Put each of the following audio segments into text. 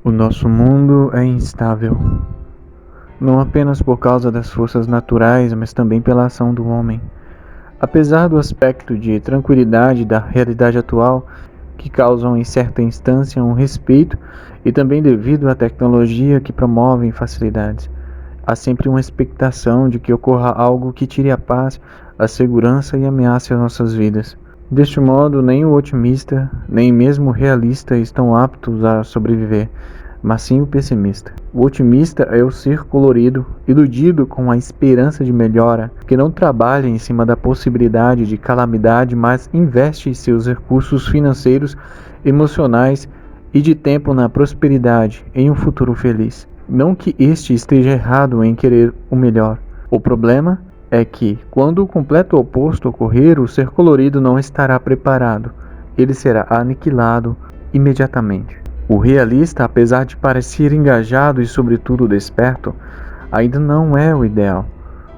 O nosso mundo é instável, não apenas por causa das forças naturais, mas também pela ação do homem. Apesar do aspecto de tranquilidade da realidade atual, que causam em certa instância um respeito, e também devido à tecnologia que promove facilidades, há sempre uma expectação de que ocorra algo que tire a paz, a segurança e ameace as nossas vidas. Deste modo, nem o otimista, nem mesmo o realista estão aptos a sobreviver, mas sim o pessimista. O otimista é o ser colorido, iludido com a esperança de melhora, que não trabalha em cima da possibilidade de calamidade, mas investe seus recursos financeiros, emocionais e de tempo na prosperidade, em um futuro feliz. Não que este esteja errado em querer o melhor. O problema é que, quando o completo oposto ocorrer, o ser colorido não estará preparado. Ele será aniquilado imediatamente. O realista, apesar de parecer engajado e sobretudo desperto, ainda não é o ideal.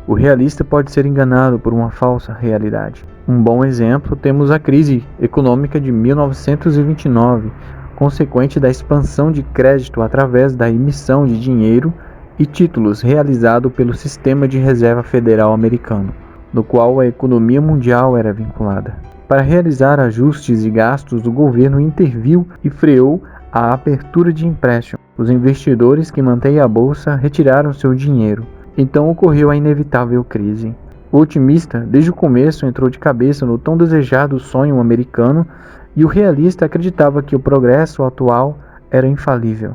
O realista pode ser enganado por uma falsa realidade. Um bom exemplo temos a crise econômica de 1929, consequente da expansão de crédito através da emissão de dinheiro e títulos realizado pelo Sistema de Reserva Federal americano, no qual a economia mundial era vinculada. Para realizar ajustes e gastos, o governo interviu e freou a abertura de empréstimo. Os investidores que mantêm a bolsa retiraram seu dinheiro. Então ocorreu a inevitável crise. O otimista, desde o começo, entrou de cabeça no tão desejado sonho americano, e o realista acreditava que o progresso atual era infalível,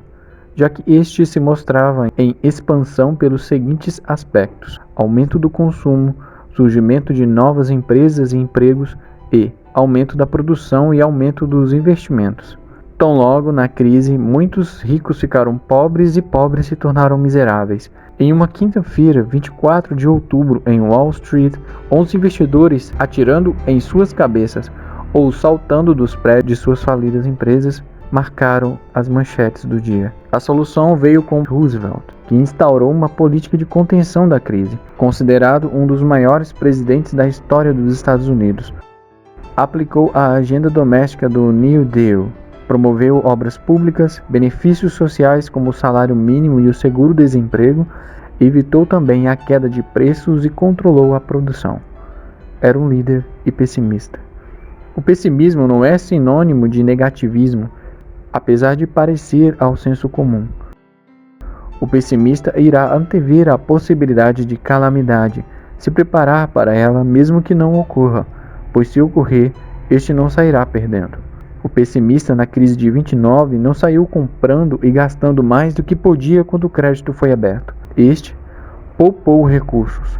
já que este se mostrava em expansão pelos seguintes aspectos: aumento do consumo, surgimento de novas empresas e empregos e aumento da produção e aumento dos investimentos. Tão logo na crise, muitos ricos ficaram pobres e pobres se tornaram miseráveis. Em uma quinta-feira, 24 de outubro, em Wall Street, 11 investidores, atirando em suas cabeças ou saltando dos prédios de suas falidas empresas, marcaram as manchetes do dia. A solução veio com Roosevelt, que instaurou uma política de contenção da crise, considerado um dos maiores presidentes da história dos Estados Unidos. Aplicou a agenda doméstica do New Deal, promoveu obras públicas, benefícios sociais como o salário mínimo e o seguro-desemprego, evitou também a queda de preços e controlou a produção. Era um líder e pessimista. O pessimismo não é sinônimo de negativismo, apesar de parecer ao senso comum. O pessimista irá antever a possibilidade de calamidade, se preparar para ela mesmo que não ocorra, pois se ocorrer, este não sairá perdendo. O pessimista na crise de 29 não saiu comprando e gastando mais do que podia quando o crédito foi aberto. Este poupou recursos,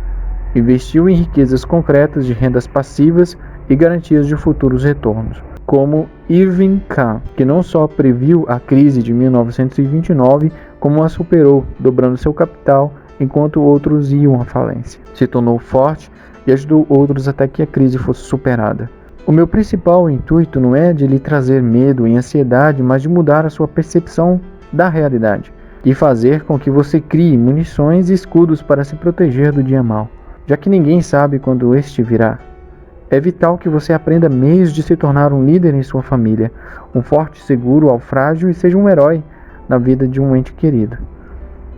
investiu em riquezas concretas de rendas passivas e garantias de futuros retornos, como Irving Kahn, que não só previu a crise de 1929, como a superou, dobrando seu capital enquanto outros iam à falência. Se tornou forte e ajudou outros até que a crise fosse superada. O meu principal intuito não é de lhe trazer medo e ansiedade, mas de mudar a sua percepção da realidade e fazer com que você crie munições e escudos para se proteger do dia mau, já que ninguém sabe quando este virá. É vital que você aprenda meios de se tornar um líder em sua família, um forte seguro ao frágil e seja um herói na vida de um ente querido.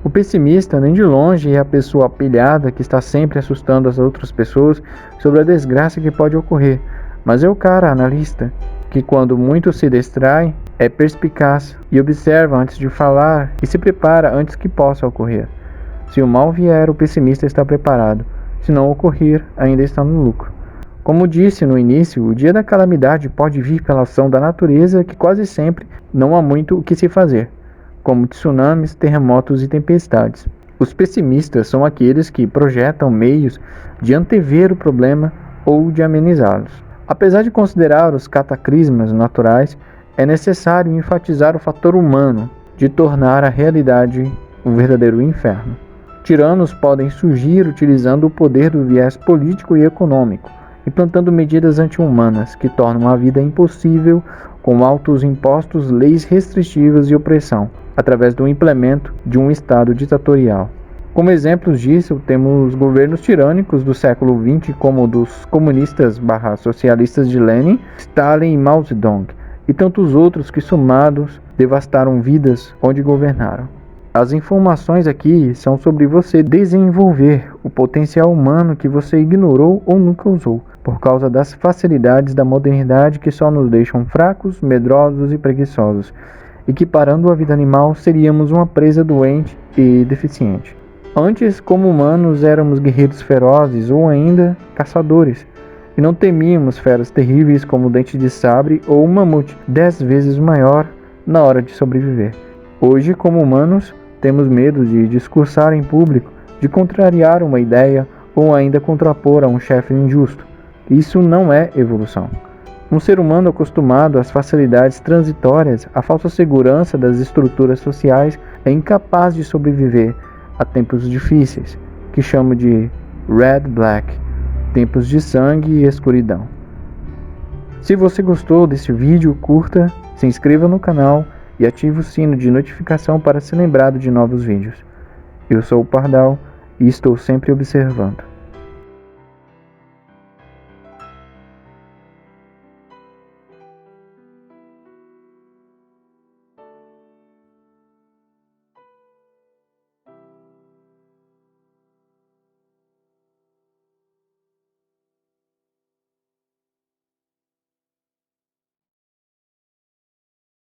O pessimista, nem de longe, é a pessoa pilhada que está sempre assustando as outras pessoas sobre a desgraça que pode ocorrer, mas é o cara analista, que quando muito se distrai, é perspicaz e observa antes de falar e se prepara antes que possa ocorrer. Se o mal vier, o pessimista está preparado. Se não ocorrer, ainda está no lucro. Como disse no início, o dia da calamidade pode vir pela ação da natureza, que quase sempre não há muito o que se fazer, como tsunamis, terremotos e tempestades. Os pessimistas são aqueles que projetam meios de antever o problema ou de amenizá-los. Apesar de considerar os cataclismas naturais, é necessário enfatizar o fator humano de tornar a realidade um verdadeiro inferno. Tiranos podem surgir utilizando o poder do viés político e econômico, implantando medidas anti-humanas que tornam a vida impossível com altos impostos, leis restritivas e opressão, através do implemento de um Estado ditatorial. Como exemplos disso, temos governos tirânicos do século XX, como o dos comunistas/socialistas de Lenin, Stalin e Mao Zedong, e tantos outros que, somados, devastaram vidas onde governaram. As informações aqui são sobre você desenvolver o potencial humano que você ignorou ou nunca usou, por causa das facilidades da modernidade que só nos deixam fracos, medrosos e preguiçosos, equiparando a vida animal, seríamos uma presa doente e deficiente. Antes, como humanos, éramos guerreiros ferozes ou ainda caçadores, e não temíamos feras terríveis como o dente de sabre ou um mamute 10 vezes maior na hora de sobreviver. Hoje, como humanos, temos medo de discursar em público, de contrariar uma ideia ou ainda contrapor a um chefe injusto. Isso não é evolução. Um ser humano acostumado às facilidades transitórias, à falsa segurança das estruturas sociais, é incapaz de sobreviver a tempos difíceis, que chamo de Red Black, tempos de sangue e escuridão. Se você gostou desse vídeo, curta, se inscreva no canal e ative o sino de notificação para ser lembrado de novos vídeos. Eu sou o Pardal e estou sempre observando.